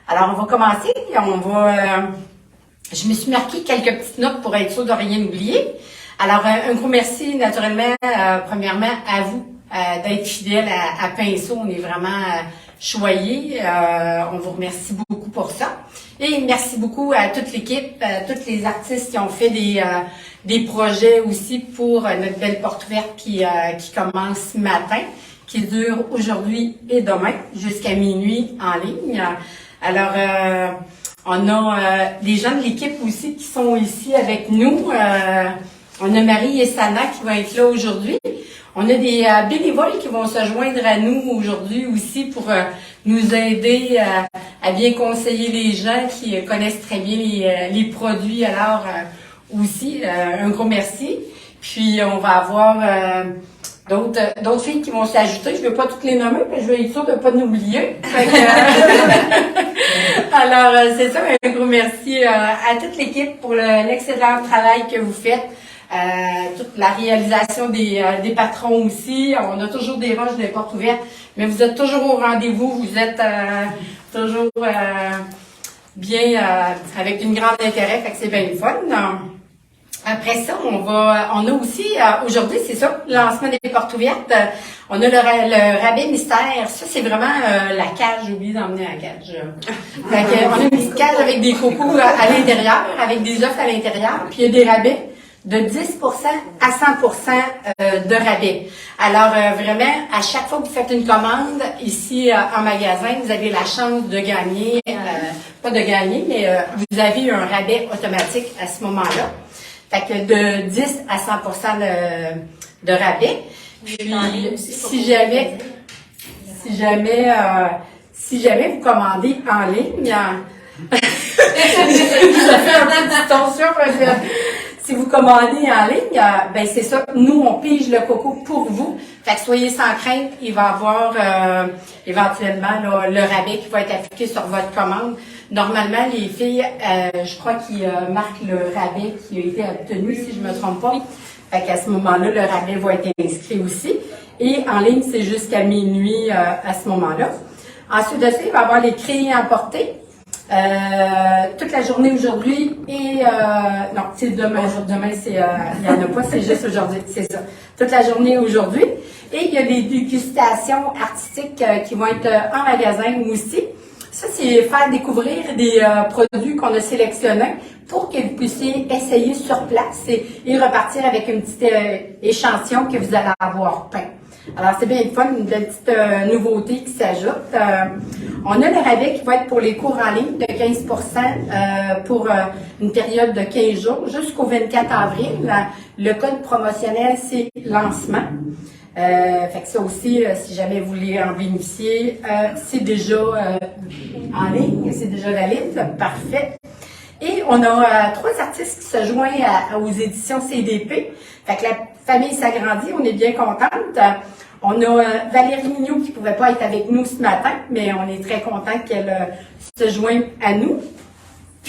Alors, on va commencer. Je me suis marqué quelques petites notes pour être sûre de rien oublier. Alors, un gros merci, naturellement, premièrement, à vous d'être fidèles à Pinceau. On est vraiment choyés. On vous remercie beaucoup pour ça. Et merci beaucoup à toute l'équipe, à tous les artistes qui ont fait des projets aussi pour notre belle porte ouverte qui commence ce matin, qui dure aujourd'hui et demain jusqu'à minuit en ligne. Alors, on a des gens de l'équipe aussi qui sont ici avec nous. On a Marie et Sana qui vont être là aujourd'hui. On a des bénévoles qui vont se joindre à nous aujourd'hui aussi pour nous aider à bien conseiller les gens qui connaissent très bien les produits. Alors, aussi, un gros merci. Puis, on va avoir d'autres filles qui vont s'ajouter. Je ne vais pas toutes les nommer, mais je vais être sûre de ne pas nous oublier. Alors, c'est ça, un gros merci à toute l'équipe pour l'excellent travail que vous faites. Toute la réalisation des patrons aussi. On a toujours des rushs des portes ouvertes, mais vous êtes toujours au rendez-vous. Vous êtes toujours bien avec une grande intérêt, fait que c'est bien le fun. Après ça, on a aussi, aujourd'hui, c'est ça, le lancement des portes ouvertes. On a le rabais mystère. Ça, c'est vraiment la cage. J'ai oublié d'emmener la cage. Fait que, on a une petite cage avec des cocos à l'intérieur, avec des offres à l'intérieur, puis il y a des rabais de 10% à 100% de rabais. Alors, vraiment, à chaque fois que vous faites une commande ici en magasin, vous avez la chance de gagner, pas de gagner, mais vous avez un rabais automatique à ce moment-là. Fait que de 10 à 100% de rabais. Puis, si jamais vous commandez en ligne, ça fait un peu de tension parce que si vous commandez en ligne, ben c'est ça, nous on pige le coco pour vous. Fait que soyez sans crainte, il va y avoir éventuellement là, le rabais qui va être appliqué sur votre commande. Normalement, les filles, je crois qu'ils marquent le rabais qui a été obtenu, si je me trompe pas. Fait qu'à ce moment-là, le rabais va être inscrit aussi. Et en ligne, c'est jusqu'à minuit à ce moment-là. Ensuite de ça, il va y avoir les créés emportés. Toute la journée aujourd'hui et non, c'est demain. Demain, il n'y en a pas, c'est juste aujourd'hui, c'est ça. Toute la journée aujourd'hui. Et il y a des dégustations artistiques qui vont être en magasin aussi. Ça, c'est faire découvrir des produits qu'on a sélectionnés pour que vous puissiez essayer sur place et repartir avec une petite échantillon que vous allez avoir peint. Alors, c'est bien le fun, une petite nouveauté qui s'ajoute. On a le rabais qui va être pour les cours en ligne de 15% pour une période de 15 jours jusqu'au 24 avril. Le code promotionnel, c'est lancement. Fait que ça aussi, si jamais vous voulez en bénéficier, c'est déjà en ligne, c'est déjà valide, parfait. Et on a 3 artistes qui se joignent aux éditions CDP. Fait que la famille s'agrandit, on est bien contente. On a Valérie Mignot qui ne pouvait pas être avec nous ce matin, mais on est très content qu'elle se joigne à nous.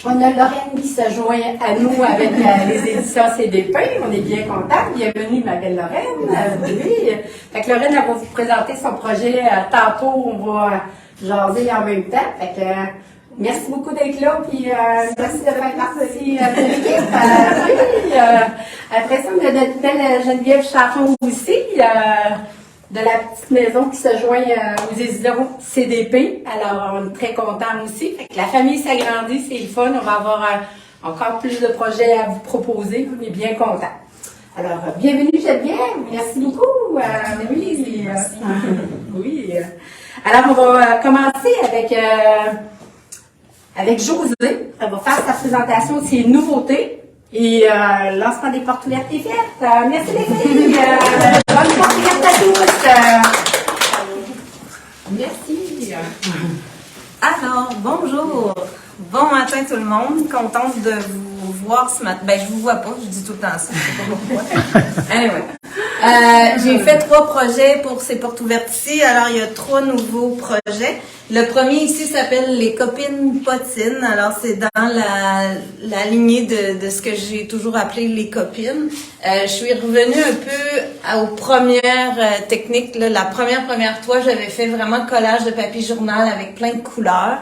On a Lorraine qui se joint à nous avec les éditions CDP. On est bien content. Bienvenue, ma belle Lorraine. Oui. Fait que Lorraine, elle va vous présenter son projet tantôt. On va jaser en même temps. Fait que merci beaucoup d'être là. Puis merci de faire partie de l'équipe. Oui. Après ça, on a notre belle Geneviève Charron aussi. De la petite maison qui se joint aux éditions CDP. Alors, on est très contents aussi. Fait que la famille s'agrandit, c'est le fun. On va avoir encore plus de projets à vous proposer. On est bien contents. Alors, bienvenue Geneviève. Merci beaucoup. Oui. Oui. Alors, on va commencer avec Josée. Elle va faire sa présentation de ses nouveautés. Et lancement des portes ouvertes est fait. Merci les filles. Bonne porte ouverte à tous. Merci. Alors, bonjour. Bon matin tout le monde. Contente de vous voir ce matin. Ben, je vous vois pas, je dis tout le temps ça. Je sais pas pourquoi. Anyway. J'ai fait 3 projets pour ces portes ouvertes ici. Alors, il y a 3 nouveaux projets. Le premier ici s'appelle Les Copines Potines. Alors, c'est dans la lignée de ce que j'ai toujours appelé les copines. Je suis revenue un peu aux premières techniques. Là. La première fois, j'avais fait vraiment collage de papier journal avec plein de couleurs.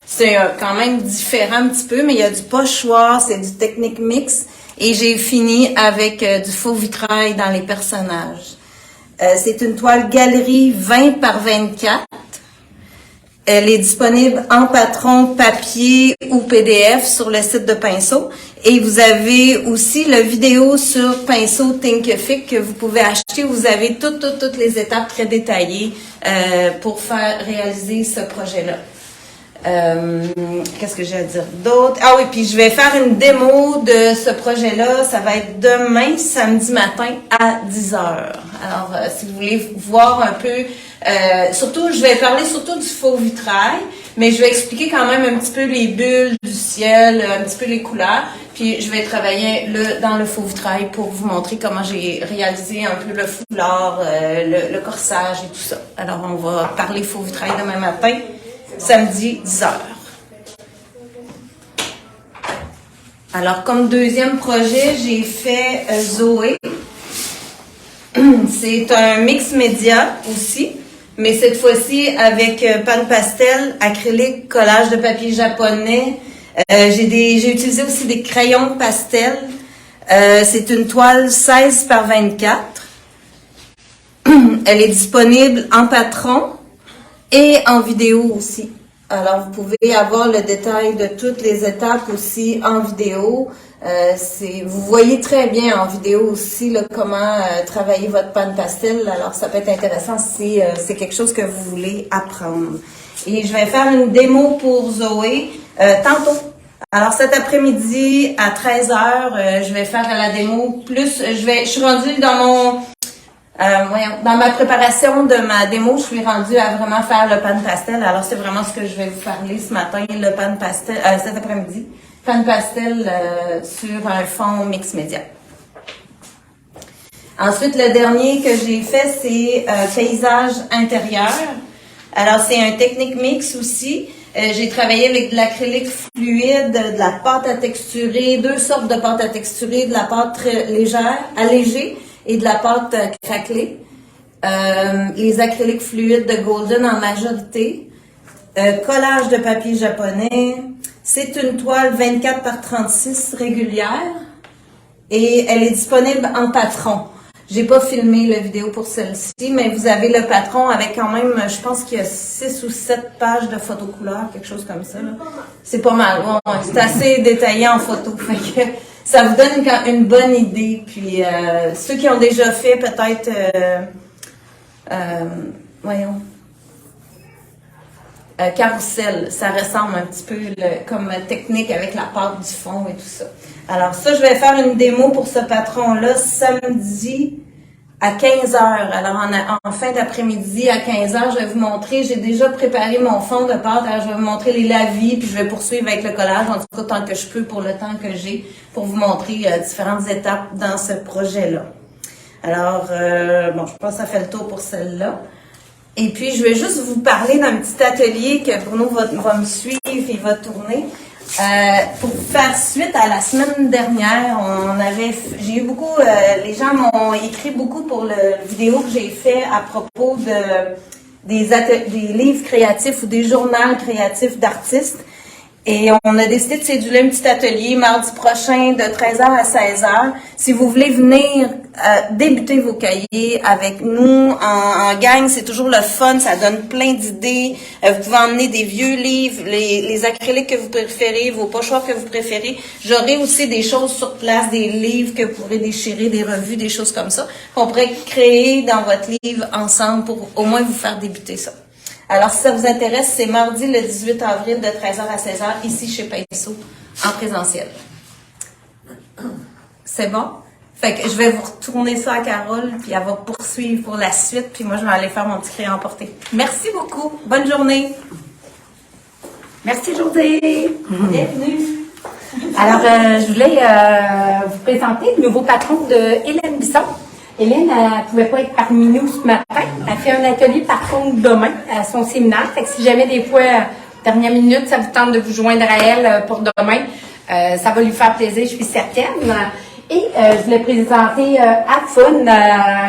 C'est quand même différent un petit peu, mais il y a du pochoir, c'est du technique mix. Et j'ai fini avec du faux vitrail dans les personnages. C'est une toile galerie 20 par 24. Elle est disponible en patron papier ou PDF sur le site de Pinceau. Et vous avez aussi la vidéo sur Pinceau Thinkific que vous pouvez acheter. Vous avez toutes les étapes très détaillées pour faire réaliser ce projet-là. Qu'est-ce que j'ai à dire d'autre? Ah oui, puis je vais faire une démo de ce projet-là. Ça va être demain, samedi matin, à 10h. Alors, si vous voulez voir un peu, surtout, je vais parler surtout du faux vitrail, mais je vais expliquer quand même un petit peu les bulles du ciel, un petit peu les couleurs. Puis je vais travailler dans le faux vitrail pour vous montrer comment j'ai réalisé un peu le foulard, le corsage et tout ça. Alors, on va parler faux vitrail demain matin. Samedi, 10h. Alors, comme deuxième projet, j'ai fait Zoé. C'est un mix média aussi, mais cette fois-ci avec panne pastel, acrylique, collage de papier japonais. J'ai utilisé aussi des crayons pastel. C'est une toile 16 par 24. Elle est disponible en patron et en vidéo aussi. Alors, vous pouvez avoir le détail de toutes les étapes aussi en vidéo. Vous voyez très bien en vidéo aussi là, comment travailler votre panne pastel. Alors, ça peut être intéressant si c'est quelque chose que vous voulez apprendre. Et je vais faire une démo pour Zoé tantôt. Alors, cet après-midi à 13h, je vais faire la démo. Je suis rendue dans dans ma préparation de ma démo, je suis rendue à vraiment faire le panne pastel. Alors, c'est vraiment ce que je vais vous parler ce matin, le panne pastel, cet après-midi. Panne pastel sur un fond mix média. Ensuite, le dernier que j'ai fait, c'est paysage intérieur. Alors, c'est un technique mix aussi. J'ai travaillé avec de l'acrylique fluide, de la pâte à texturer, 2 sortes de pâte à texturer, de la pâte très légère, allégée, et de la pâte craquelée. Les acryliques fluides de Golden en majorité. Collage de papier japonais. C'est une toile 24 par 36 régulière. Et elle est disponible en patron. J'ai pas filmé la vidéo pour celle-ci, mais vous avez le patron avec quand même, je pense qu'il y a 6 ou 7 pages de photos couleurs, quelque chose comme ça. C'est pas mal. Ouais, c'est assez détaillé en photo. Fait que ça vous donne une bonne idée. Puis ceux qui ont déjà fait peut-être, carrousel, ça ressemble un petit peu comme technique avec la pâte du fond et tout ça. Alors ça, je vais faire une démo pour ce patron-là samedi à 15h. Alors en fin d'après-midi à 15h, je vais vous montrer, j'ai déjà préparé mon fond de pâte, alors je vais vous montrer les lavis, puis je vais poursuivre avec le collage, en tout cas tant que je peux pour le temps que j'ai, pour vous montrer différentes étapes dans ce projet-là. Alors, je pense que ça fait le tour pour celle-là. Et puis, je vais juste vous parler d'un petit atelier que Bruno va me suivre et va tourner. Pour faire suite à la semaine dernière, j'ai eu beaucoup, les gens m'ont écrit beaucoup pour le vidéo que j'ai fait à propos des livres créatifs ou des journaux créatifs d'artistes. Et on a décidé de céduler un petit atelier mardi prochain de 13h à 16h. Si vous voulez venir débuter vos cahiers avec nous en gang, c'est toujours le fun, ça donne plein d'idées. Vous pouvez emmener des vieux livres, les acryliques que vous préférez, vos pochoirs que vous préférez. J'aurai aussi des choses sur place, des livres que vous pourrez déchirer, des revues, des choses comme ça, qu'on pourrait créer dans votre livre ensemble pour au moins vous faire débuter ça. Alors, si ça vous intéresse, c'est mardi le 18 avril de 13h à 16h, ici chez Pinceau, en présentiel. C'est bon? Fait que je vais vous retourner ça à Carole, puis elle va poursuivre pour la suite, puis moi, je vais aller faire mon petit crayon emporté. Merci beaucoup. Bonne journée. Merci, Josée. Bienvenue. Alors, je voulais vous présenter le nouveau patron de Hélène Bisson. Hélène, elle ne pouvait pas être parmi nous ce matin. Elle fait un atelier par contre demain à son séminaire. Fait que si jamais des fois, dernière minute, ça vous tente de vous joindre à elle pour demain, ça va lui faire plaisir, je suis certaine. Et je voulais présenter Afun,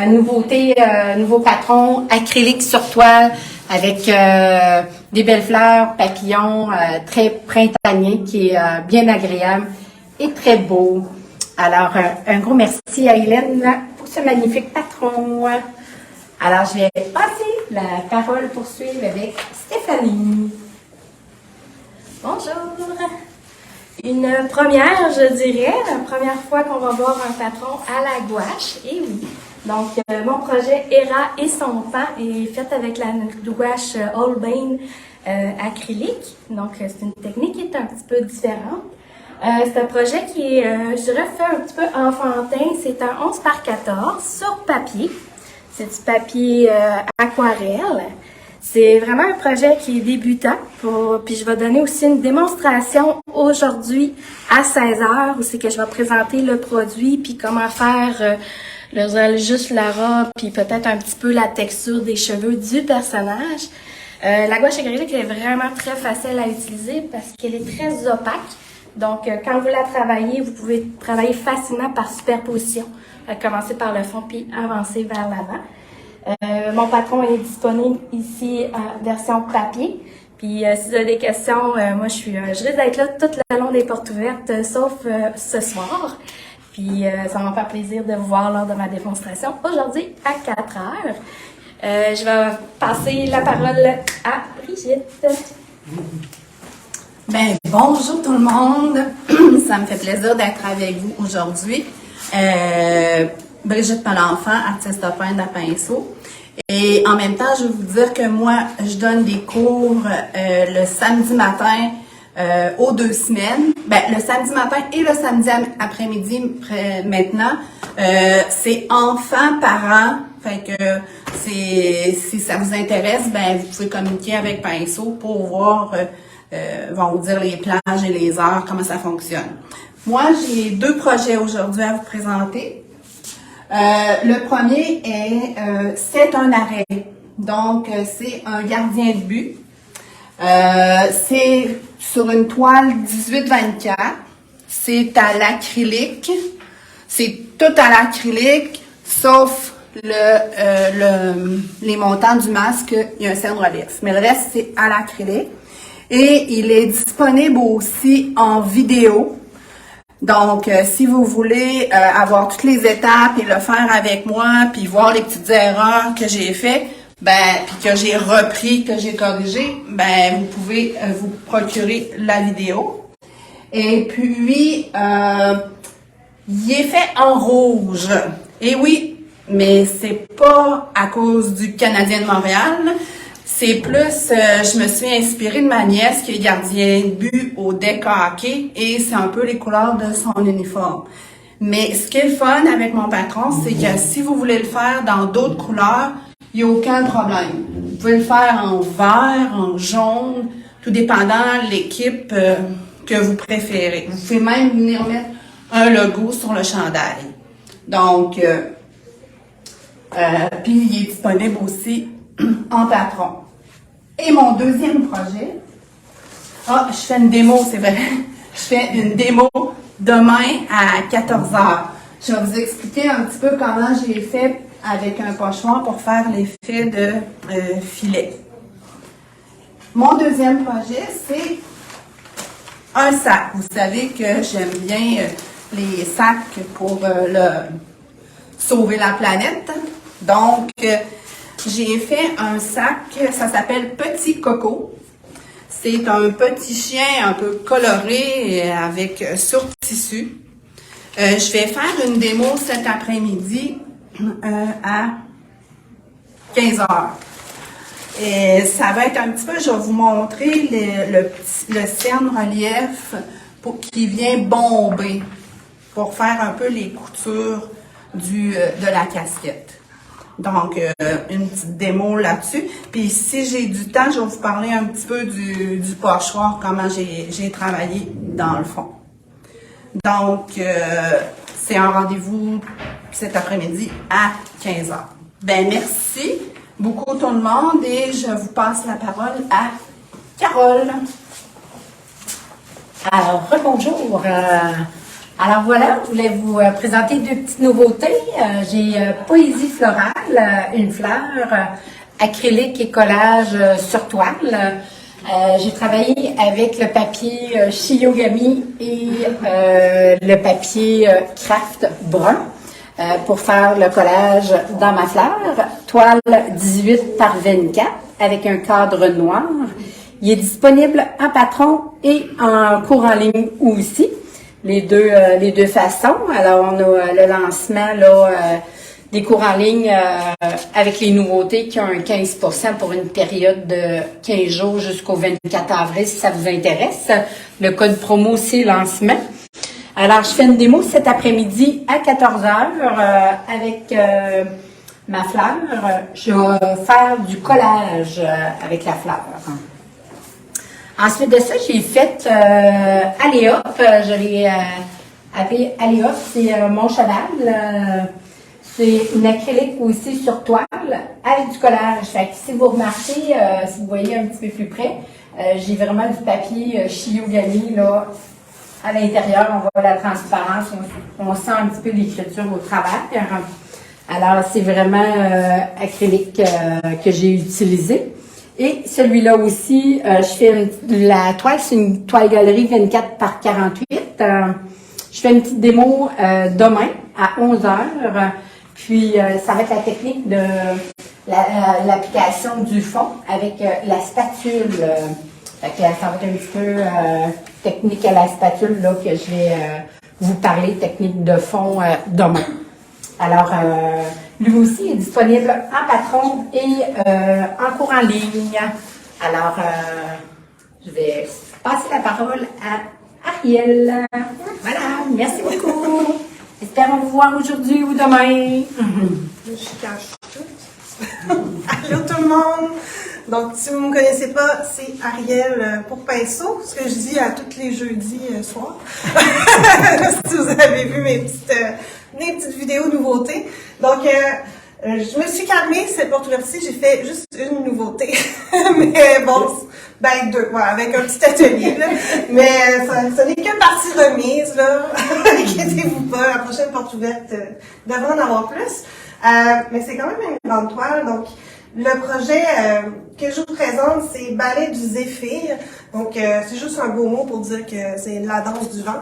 nouveau patron acrylique sur toile avec des belles fleurs, papillons, très printaniers, qui est bien agréable et très beau. Alors, un gros merci à Hélène pour ce magnifique patron. Alors, je vais passer la parole pour suivre avec Stéphanie. Bonjour! Une première, je dirais, la première fois qu'on va voir un patron à la gouache, et oui. Donc, mon projet Héra et son pan est fait avec la gouache Holbein acrylique. Donc, c'est une technique qui est un petit peu différente. C'est un projet qui est, je dirais, fait un petit peu enfantin. C'est un 11 par 14 sur papier. C'est du papier aquarelle. C'est vraiment un projet qui est débutant. Puis je vais donner aussi une démonstration aujourd'hui à 16h où c'est que je vais présenter le produit puis comment faire juste la robe puis peut-être un petit peu la texture des cheveux du personnage. La gouache acrylique est vraiment très facile à utiliser parce qu'elle est très opaque. Donc, quand vous la travaillez, vous pouvez travailler facilement par superposition. Commencer par le fond puis avancer vers l'avant. Mon patron est disponible ici en version papier. Puis si vous avez des questions, moi je risque d'être là tout le long des portes ouvertes, sauf ce soir. Puis ça va me faire plaisir de vous voir lors de ma démonstration aujourd'hui à 4 heures. Je vais passer la parole à Brigitte. Ben, bonjour tout le monde. Ça me fait plaisir d'être avec vous aujourd'hui. Brigitte Malenfant, artiste de peintre à pinceau. Et en même temps, je vais vous dire que moi, je donne des cours le samedi matin aux 2 semaines. Ben, le samedi matin et le samedi après-midi maintenant. C'est enfants, parents. Fait que si ça vous intéresse, ben vous pouvez communiquer avec Pinceau pour voir, vont vous dire les plages et les heures, comment ça fonctionne. Moi, j'ai 2 projets aujourd'hui à vous présenter. Le premier est c'est un arrêt. Donc, c'est un gardien de but. C'est sur une toile 18-24. C'est à l'acrylique. C'est tout à l'acrylique, sauf les montants du masque, il y a un certain relief. Mais le reste, c'est à l'acrylique. Et il est disponible aussi en vidéo. Donc, si vous voulez avoir toutes les étapes et le faire avec moi, puis voir les petites erreurs que j'ai faites, puis que j'ai repris, que j'ai corrigé, vous pouvez vous procurer la vidéo. Et puis, il est fait en rouge. Et oui, mais c'est pas à cause du Canadien de Montréal. C'est plus, je me suis inspirée de ma nièce qui est gardienne de but au deck hockey et c'est un peu les couleurs de son uniforme. Mais ce qui est le fun avec mon patron, c'est que si vous voulez le faire dans d'autres couleurs, il n'y a aucun problème. Vous pouvez le faire en vert, en jaune, tout dépendant de l'équipe que vous préférez. Vous pouvez même venir mettre un logo sur le chandail. Donc, puis il est disponible aussi en patron. Et mon deuxième projet, je fais une démo, c'est vrai. Je fais une démo demain à 14h. Je vais vous expliquer un petit peu comment j'ai fait avec un pochoir pour faire l'effet de filet. Mon deuxième projet, c'est un sac. Vous savez que j'aime bien les sacs pour sauver la planète. Donc, j'ai fait un sac, ça s'appelle Petit Coco. C'est un petit chien un peu coloré avec sur tissu. Je vais faire une démo cet après-midi à 15h. Et ça va être un petit peu, je vais vous montrer le cerne relief qui vient bomber pour faire un peu les coutures de la casquette. Donc, une petite démo là-dessus. Puis, si j'ai du temps, je vais vous parler un petit peu du pochoir, comment j'ai travaillé dans le fond. Donc, c'est un rendez-vous cet après-midi à 15h. Ben, merci beaucoup tout le monde et je vous passe la parole à Carole. Alors, rebonjour. Alors voilà, je voulais vous présenter 2 petites nouveautés. J'ai Poésie florale, une fleur acrylique et collage sur toile. J'ai travaillé avec le papier Shiyogami et le papier Craft brun pour faire le collage dans ma fleur. Toile 18 par 24 avec un cadre noir. Il est disponible en patron et en cours en ligne aussi. Les deux façons. Alors, on a le lancement là, des cours en ligne avec les nouveautés qui ont un 15% pour une période de 15 jours jusqu'au 24 avril, si ça vous intéresse. Le code promo, c'est lancement. Alors, je fais une démo cet après-midi à 14h avec ma fleur. Je vais faire du collage avec la fleur. Ensuite de ça, j'ai fait Aléop. Je l'ai appelé Aléop, c'est mon cheval. C'est une acrylique aussi sur toile avec du collage. Fait que si vous remarquez, si vous voyez un petit peu plus près, j'ai vraiment du papier Shiyogami là à l'intérieur. On voit la transparence, on sent un petit peu l'écriture au travers. Alors c'est vraiment acrylique que j'ai utilisé. Et celui-là aussi, je fais la toile, c'est une toile galerie 24 par 48. Je fais une petite démo demain à 11h. Puis, ça va être la technique de l'application du fond avec la spatule. Fait que ça va être un petit peu technique à la spatule là, que je vais vous parler, technique de fond demain. Alors, lui aussi est disponible en patron et en cours en ligne. Alors, je vais passer la parole à Ariel. Voilà, merci beaucoup. Espérons vous voir aujourd'hui ou demain. Je cache tout. Allô tout le monde! Donc, si vous ne me connaissez pas, c'est Ariel pour Pinceau, ce que je dis à tous les jeudis soirs. Si vous avez vu mes petites vidéos nouveautés. Donc, je me suis calmée cette porte-ouverture, j'ai fait juste une nouveauté. Mais bon, ben deux, voilà, avec un petit atelier, là. Mais ça n'est que partie remise, là. Inquiétez-vous pas, la prochaine porte ouverte devrait en avoir plus. Mais c'est quand même une grande toile, donc le projet que je vous présente, c'est Ballet du Zéphyr. Donc, c'est juste un beau mot pour dire que c'est la danse du vent.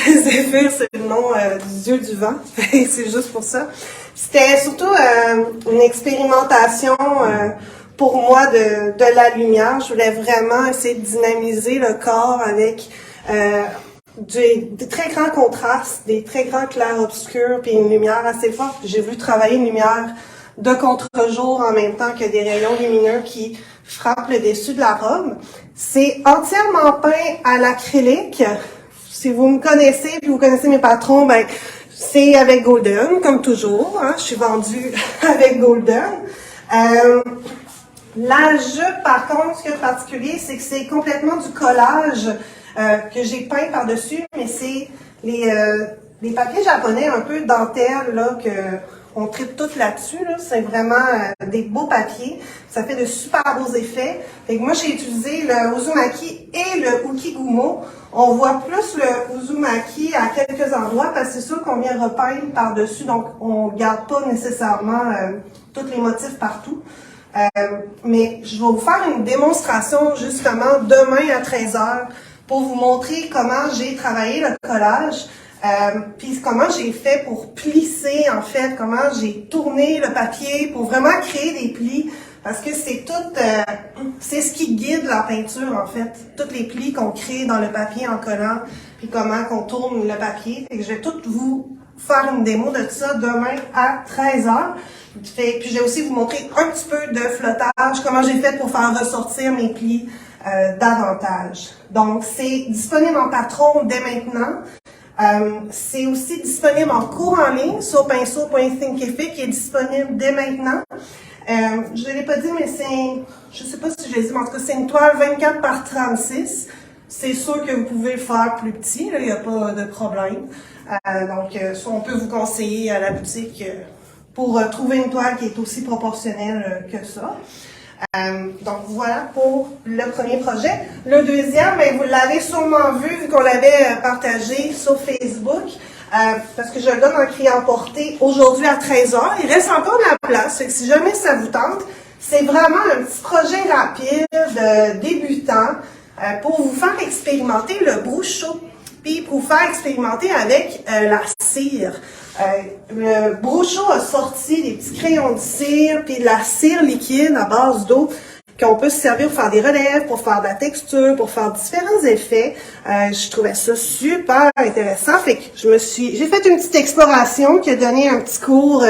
Zéphyr, c'est le nom du dieu du vent. C'est juste pour ça. C'était surtout une expérimentation pour moi de la lumière. Je voulais vraiment essayer de dynamiser le corps avec des très grands contrastes, des très grands clairs-obscurs, puis une lumière assez forte. J'ai voulu travailler une lumière de contre-jour en même temps que des rayons lumineux qui frappent le dessus de la robe. C'est entièrement peint à l'acrylique. Si vous me connaissez, puis vous connaissez mes patrons, ben c'est avec Golden, comme toujours. Hein, je suis vendue avec Golden. La jupe, par contre, ce qui est particulier, c'est que c'est complètement du collage que j'ai peint par-dessus, mais c'est les papiers japonais un peu dentelle, là, que on tripe tout là-dessus, là. C'est vraiment des beaux papiers. Ça fait de super beaux effets. Fait que moi, j'ai utilisé le Uzumaki et le Ukigumo. On voit plus le Uzumaki à quelques endroits parce que c'est sûr qu'on vient repeindre par-dessus, donc on ne garde pas nécessairement tous les motifs partout. Mais je vais vous faire une démonstration justement demain à 13h pour vous montrer comment j'ai travaillé le collage. Puis comment j'ai fait pour plisser, en fait, comment j'ai tourné le papier pour vraiment créer des plis, parce que c'est tout, c'est ce qui guide la peinture, en fait, tous les plis qu'on crée dans le papier en collant, puis comment qu'on tourne le papier. Fait que je vais tout vous faire une démo de ça demain à 13h. Puis je vais aussi vous montrer un petit peu de flottage, comment j'ai fait pour faire ressortir mes plis davantage. Donc, c'est disponible en patron dès maintenant. C'est aussi disponible en cours en ligne sur pinceau.thinkific qui est disponible dès maintenant. Je ne l'ai pas dit, mais je ne sais pas si je l'ai dit, mais en tout cas, c'est une toile 24 par 36. C'est sûr que vous pouvez le faire plus petit, il n'y a pas de problème. Donc, on peut vous conseiller à la boutique pour trouver une toile qui est aussi proportionnelle que ça. Donc voilà pour le premier projet. Le deuxième, ben, vous l'avez sûrement vu qu'on l'avait partagé sur Facebook, parce que je le donne en cri emporté aujourd'hui à 13h. Il reste encore de la place, fait que si jamais ça vous tente, C'est vraiment un petit projet rapide, débutant, pour vous faire expérimenter le brousseau, puis pour vous faire expérimenter avec la cire. Le brousseau a sorti des petits crayons de cire, puis de la cire liquide à base d'eau, qu'on peut se servir pour faire des relèves, pour faire de la texture, pour faire différents effets. Je trouvais ça super intéressant. Fait que j'ai fait une petite exploration qui a donné un petit cours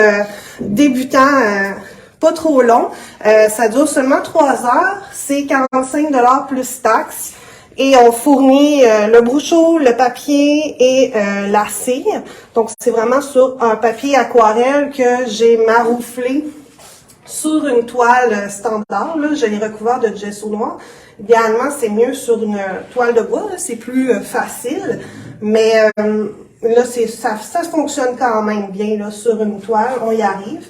débutant, pas trop long. Ça dure seulement 3 heures. C'est 45 $ plus taxes. Et on fournit le brousseau, le papier et la cire. Donc, c'est vraiment sur un papier aquarelle que j'ai marouflé sur une toile standard. Là, je l'ai recouvert de gesso noir. Idéalement, c'est mieux sur une toile de bois. Là, c'est plus facile. Mais là, ça fonctionne quand même bien là, sur une toile. On y arrive.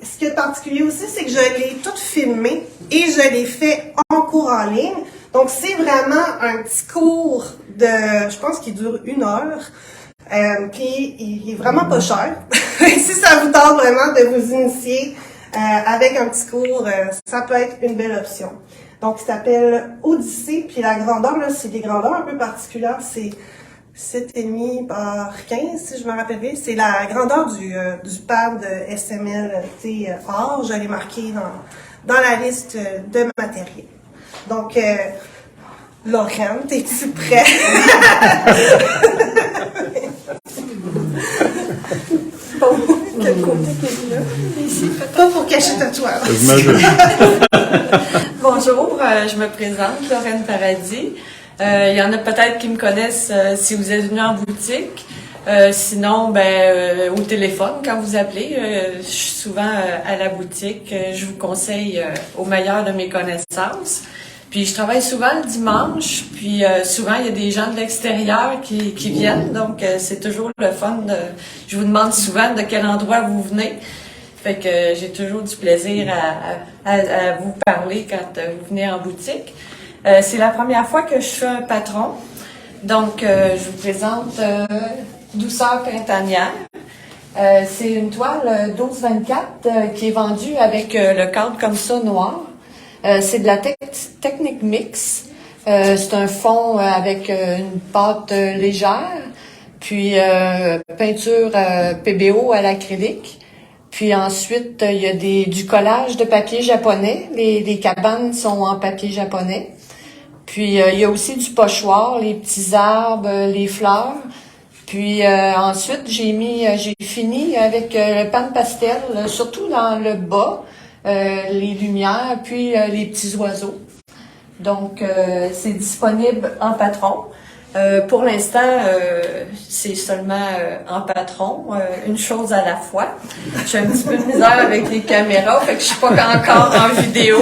Ce qui est particulier aussi, c'est que je l'ai tout filmé et je l'ai fait en cours en ligne. Donc, c'est vraiment un petit cours je pense qu'il dure 1 heure. Puis, il est vraiment pas cher. Si ça vous tente vraiment de vous initier avec un petit cours, ça peut être une belle option. Donc, il s'appelle Odyssée. Puis, la grandeur, là, c'est des grandeurs un peu particulières. C'est 7,5 par 15, si je me rappelle bien. C'est la grandeur du pad SMLT or. Je l'ai marqué dans la liste de matériel. Donc, Lorraine, es-tu prêt? Bon, quel côté qu'elle est là? Ici, pas pour cacher ta toile. Bonjour, je me présente, Lorraine Paradis. Il y en a peut-être qui me connaissent si vous êtes venus en boutique. Sinon, au téléphone, quand vous appelez, je suis souvent à la boutique. Je vous conseille au meilleur de mes connaissances. Puis je travaille souvent le dimanche, puis souvent il y a des gens de l'extérieur qui viennent, donc c'est toujours le fun. Je vous demande souvent de quel endroit vous venez. Fait que j'ai toujours du plaisir à vous parler quand vous venez en boutique. C'est la première fois que je fais un patron. Donc, je vous présente Douceur Printanière. C'est une toile 12-24 qui est vendue avec le cadre comme ça noir. C'est de la technique mix. C'est un fond avec une pâte légère, puis peinture PBO à l'acrylique. Puis ensuite, il y a du collage de papier japonais. Les cabanes sont en papier japonais. Puis il y a aussi du pochoir, les petits arbres, les fleurs. Puis ensuite, j'ai fini avec le pan pastel, surtout dans le bas, les lumières, puis les petits oiseaux. Donc, c'est disponible en patron. Pour l'instant, c'est seulement en patron, une chose à la fois. J'ai un petit peu de misère avec les caméras, fait que je suis pas encore en vidéo.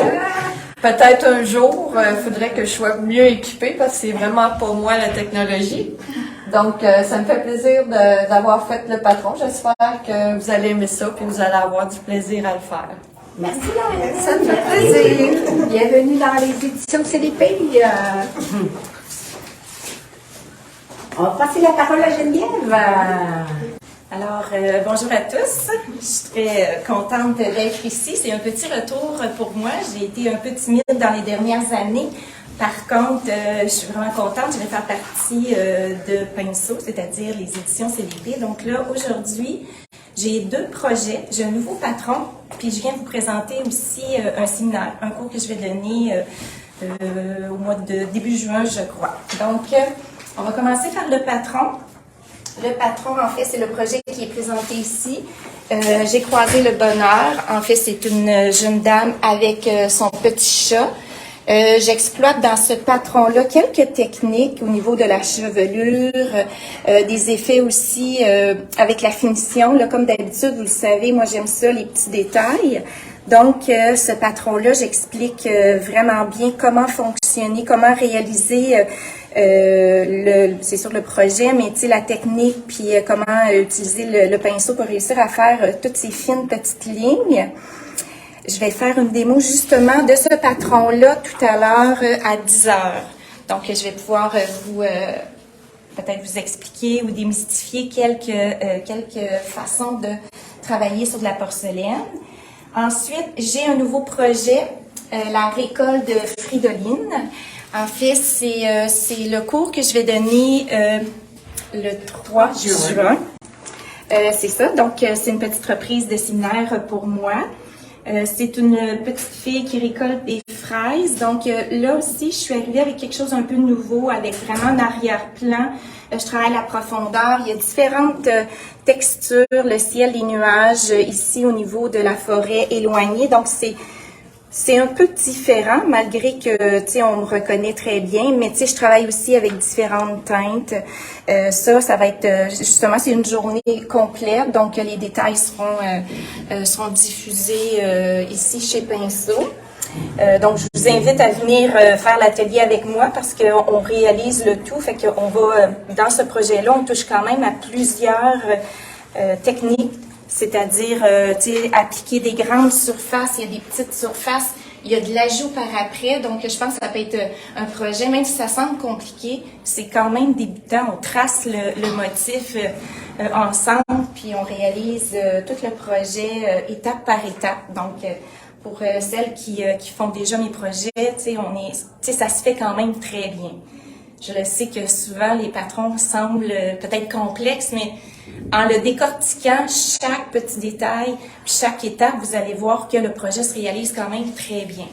Peut-être un jour, il faudrait que je sois mieux équipée parce que c'est vraiment pour moi la technologie. Donc, ça me fait plaisir d'avoir fait le patron. J'espère que vous allez aimer ça puis vous allez avoir du plaisir à le faire. Merci, Lorraine. Ça me fait plaisir. Bienvenue dans les éditions CDP. On va passer la parole à Geneviève. Alors, bonjour à tous. Je suis très contente d'être ici. C'est un petit retour pour moi. J'ai été un peu timide dans les dernières années. Par contre, je suis vraiment contente. Je vais faire partie de Pinceau, c'est-à-dire les éditions CDP. Donc là, aujourd'hui, j'ai 2 projets. J'ai un nouveau patron, puis je viens vous présenter aussi un séminaire, un cours que je vais donner au mois de début juin, je crois. Donc, on va commencer par le patron. Le patron, en fait, c'est le projet qui est présenté ici. J'ai croisé le bonheur. En fait, c'est une jeune dame avec son petit chat. J'exploite dans ce patron-là quelques techniques au niveau de la chevelure, des effets aussi avec la finition. Là, comme d'habitude, vous le savez, moi j'aime ça, les petits détails. Donc, ce patron-là, j'explique vraiment bien comment fonctionner, comment réaliser c'est sur le projet, mais tu sais, la technique, puis comment utiliser le pinceau pour réussir à faire toutes ces fines petites lignes. Je vais faire une démo justement de ce patron-là tout à l'heure à 10 heures. Donc, je vais pouvoir peut-être vous expliquer ou démystifier quelques façons de travailler sur de la porcelaine. Ensuite, j'ai un nouveau projet, la récolte de Fridolin. En fait, c'est le cours que je vais donner le 3 juin. C'est ça, donc c'est une petite reprise de séminaire pour moi. C'est une petite fille qui récolte des fraises. Donc là aussi, je suis arrivée avec quelque chose un peu nouveau, avec vraiment un arrière-plan. Je travaille la profondeur. Il y a différentes textures, le ciel, les nuages, ici au niveau de la forêt éloignée. Donc c'est un peu différent, malgré que, tu sais, on me reconnaît très bien, mais tu sais, je travaille aussi avec différentes teintes. Ça va être, justement, c'est une journée complète, donc les détails seront diffusés ici chez Pinceau. Donc, je vous invite à venir faire l'atelier avec moi parce qu'on réalise le tout, fait qu'on va, dans ce projet-là, on touche quand même à plusieurs techniques. C'est-à-dire, tu sais, appliquer des grandes surfaces, il y a des petites surfaces, il y a de l'ajout par après. Donc, je pense que ça peut être un projet, même si ça semble compliqué, c'est quand même débutant. On trace le motif ensemble, puis on réalise tout le projet étape par étape. Donc, pour celles qui font déjà mes projets, tu sais, ça se fait quand même très bien. Je le sais que souvent, les patrons semblent peut-être complexes, mais en le décortiquant, chaque petit détail, puis chaque étape, vous allez voir que le projet se réalise quand même très bien.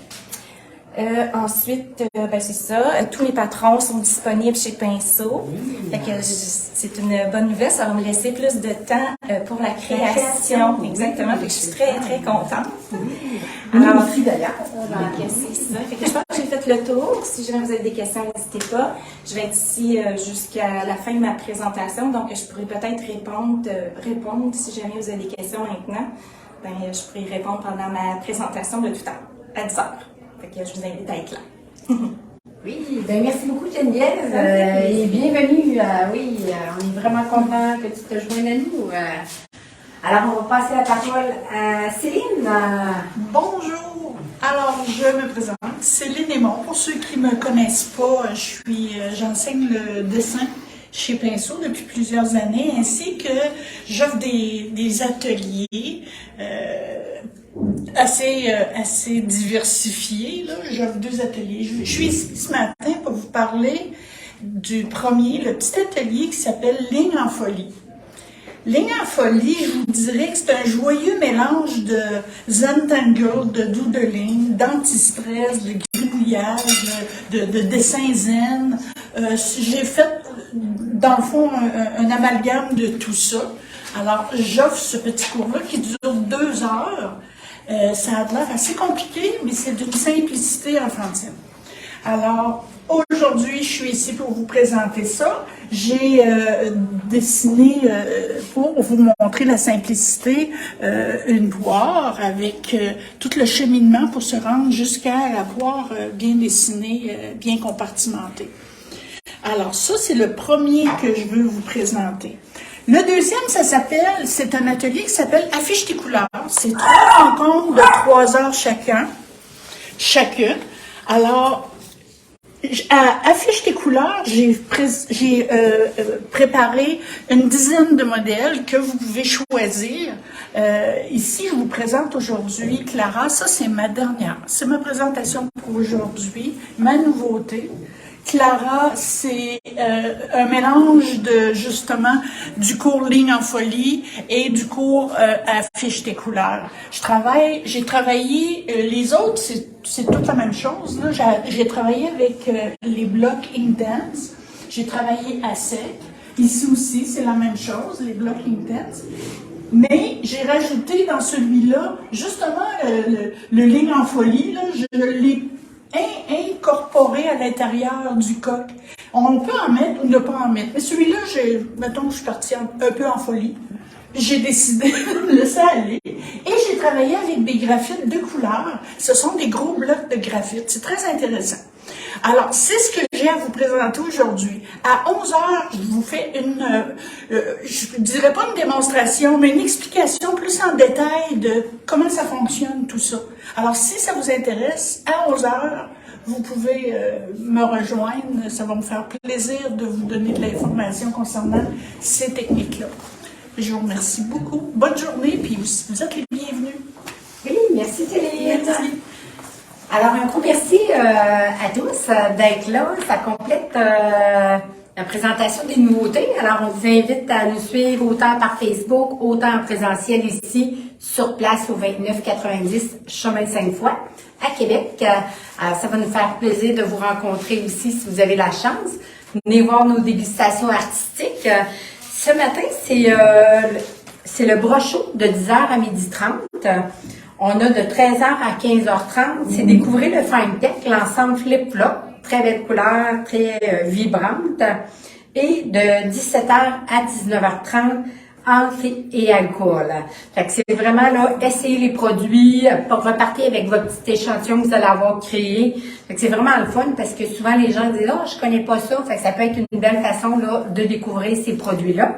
Ensuite, c'est ça. Tous les patrons sont disponibles chez Pinceau. Fait que c'est une bonne nouvelle. Ça va me laisser plus de temps pour la création. Exactement. Fait que je suis très, très contente. Alors, aussi d'ailleurs. c'est ça. Fait que je pense que j'ai fait le tour. Si jamais vous avez des questions, n'hésitez pas. Je vais être ici jusqu'à la fin de ma présentation. Donc, je pourrais peut-être répondre si jamais vous avez des questions maintenant. Ben, je pourrais y répondre pendant ma présentation de tout à l'heure, à 10 heures. Fait que je vous invite à être là. Oui, ben merci beaucoup Geneviève et bienvenue. On est vraiment content que tu te joignes à nous. Alors, on va passer la parole à Céline. Bonjour. Alors, je me présente, Céline Aymon. Pour ceux qui ne me connaissent pas, j'enseigne le dessin chez Pinceau depuis plusieurs années, ainsi que j'offre des ateliers assez diversifiés. Là. J'offre 2 ateliers. Je suis ici ce matin pour vous parler du premier, le petit atelier qui s'appelle Ligne en folie. Ligne en folie, je vous dirais que c'est un joyeux mélange de Zentangle, de doodling, d'antistress, de gribouillage, de dessin zen. J'ai fait, dans le fond, un amalgame de tout ça. Alors, j'offre ce petit cours-là qui dure 2 heures. Ça a l'air assez compliqué, mais c'est d'une simplicité enfantine. Alors, aujourd'hui, je suis ici pour vous présenter ça. J'ai dessiné, pour vous montrer la simplicité, une poire avec tout le cheminement pour se rendre jusqu'à la poire bien dessinée, bien compartimentée. Alors, ça, c'est le premier que je veux vous présenter. Le deuxième, c'est un atelier qui s'appelle Affiche tes couleurs. C'est 3 rencontres de 3 heures chacune. Alors, à Affiche tes couleurs, j'ai préparé une dizaine de modèles que vous pouvez choisir. Ici, je vous présente aujourd'hui Clara. Ça, c'est ma dernière. C'est ma présentation pour aujourd'hui, ma nouveauté. Clara, c'est un mélange de, justement, du cours Ligne en folie et du cours Affiche tes couleurs. J'ai travaillé, les autres, c'est toute la même chose. Là. J'ai travaillé avec les blocs Inktense. J'ai travaillé à sec. Ici aussi, c'est la même chose, les blocs Inktense. Mais j'ai rajouté dans celui-là, justement, le Ligne en folie, là, je l'ai incorporé à l'intérieur du coq. On peut en mettre ou ne pas en mettre. Mais celui-là, mettons que je suis partie un peu en folie. J'ai décidé de le laisser aller. Et j'ai travaillé avec des graphites de couleur. Ce sont des gros blocs de graphite. C'est très intéressant. Alors, c'est ce que j'ai à vous présenter aujourd'hui. À 11 heures, je vous fais je ne dirais pas une démonstration, mais une explication plus en détail de comment ça fonctionne, tout ça. Alors, si ça vous intéresse, à 11 heures, vous pouvez me rejoindre. Ça va me faire plaisir de vous donner de l'information concernant ces techniques-là. Je vous remercie beaucoup. Bonne journée, puis vous êtes les bienvenus. Oui, Merci. Alors, un gros merci à tous d'être là. Ça complète la présentation des nouveautés. Alors, on vous invite à nous suivre autant par Facebook, autant en présentiel ici, sur place au 2990 Chemin Sainte-Foy, à Québec. Alors, ça va nous faire plaisir de vous rencontrer aussi si vous avez la chance. Venez voir nos dégustations artistiques. Ce matin, c'est le brochot de 10h à 12h30. On a de 13h à 15h30. C'est découvrir le Fine Tech, l'ensemble flip-flop. Très belle couleur, très vibrante. Et de 17h à 19h30, entrée et alcool. Fait que c'est vraiment là, essayer les produits, repartir avec votre petit échantillon que vous allez avoir créé. Fait que c'est vraiment le fun parce que souvent les gens disent « Oh, je connais pas ça ». Fait que ça peut être une belle façon là, de découvrir ces produits-là.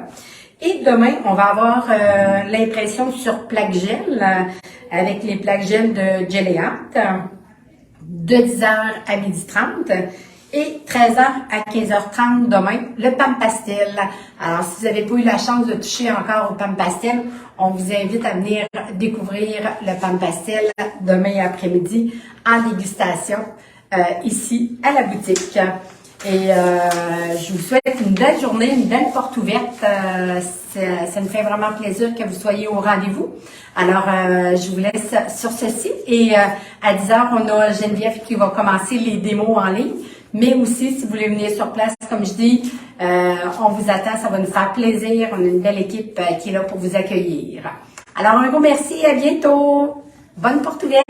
Et demain, on va avoir l'impression sur plaque gel avec les plaques gel de Geléat de 10h à 12h30 et 13h à 15h30 demain, le Pam Pastel. Alors, si vous n'avez pas eu la chance de toucher encore au Pam Pastel, on vous invite à venir découvrir le Pam Pastel demain après-midi en dégustation ici à la boutique. Et je vous souhaite une belle journée, une belle porte ouverte. Ça me fait vraiment plaisir que vous soyez au rendez-vous. Alors, je vous laisse sur ceci. Et à 10h, on a Geneviève qui va commencer les démos en ligne. Mais aussi, si vous voulez venir sur place, comme je dis, on vous attend. Ça va nous faire plaisir. On a une belle équipe qui est là pour vous accueillir. Alors, un gros merci. À bientôt. Bonne porte ouverte.